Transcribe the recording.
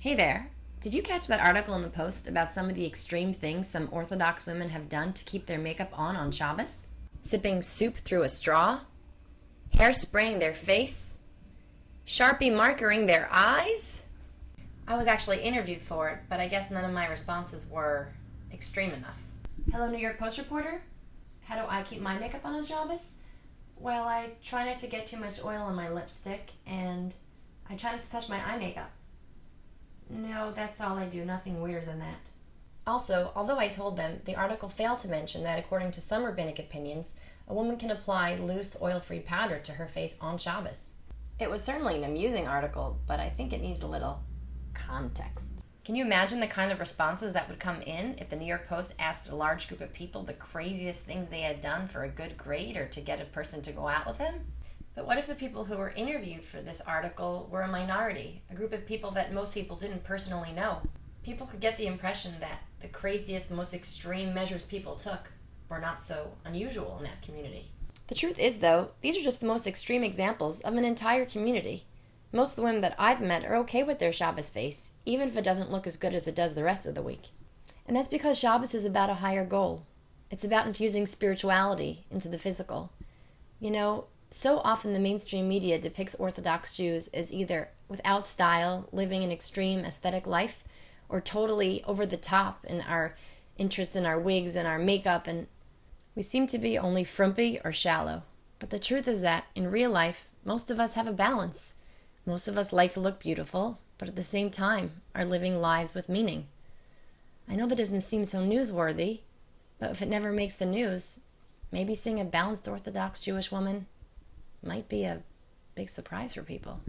Hey there. Did you catch that article in the Post about some of the extreme things some Orthodox women have done to keep their makeup on Shabbos? Sipping soup through a straw? Hairspraying their face? Sharpie markering their eyes? I was actually interviewed for it, but I guess none of my responses were extreme enough. Hello, New York Post reporter. How do I keep my makeup on Shabbos? Well, I try not to get too much oil on my lipstick, and I try not to touch my eye makeup. No, that's all I do, nothing weirder than that. Also, although I told them, the article failed to mention that according to some rabbinic opinions, a woman can apply loose, oil-free powder to her face on Shabbos. It was certainly an amusing article, but I think it needs a little context. Can you imagine the kind of responses that would come in if the New York Post asked a large group of people the craziest things they had done for a good grade or to get a person to go out with them? But what if the people who were interviewed for this article were a minority, a group of people that most people didn't personally know? People could get the impression that the craziest, most extreme measures people took were not so unusual in that community. The truth is, though, these are just the most extreme examples of an entire community. Most of the women that I've met are okay with their Shabbos face, even if it doesn't look as good as it does the rest of the week. And that's because Shabbos is about a higher goal. It's about infusing spirituality into the physical. You know, so often the mainstream media depicts Orthodox Jews as either without style, living an extreme aesthetic life, or totally over the top in our interest in our wigs and our makeup, and we seem to be only frumpy or shallow. But the truth is that, in real life, most of us have a balance. Most of us like to look beautiful, but at the same time are living lives with meaning. I know that doesn't seem so newsworthy, but if it never makes the news, maybe seeing a balanced Orthodox Jewish woman might be a big surprise for people.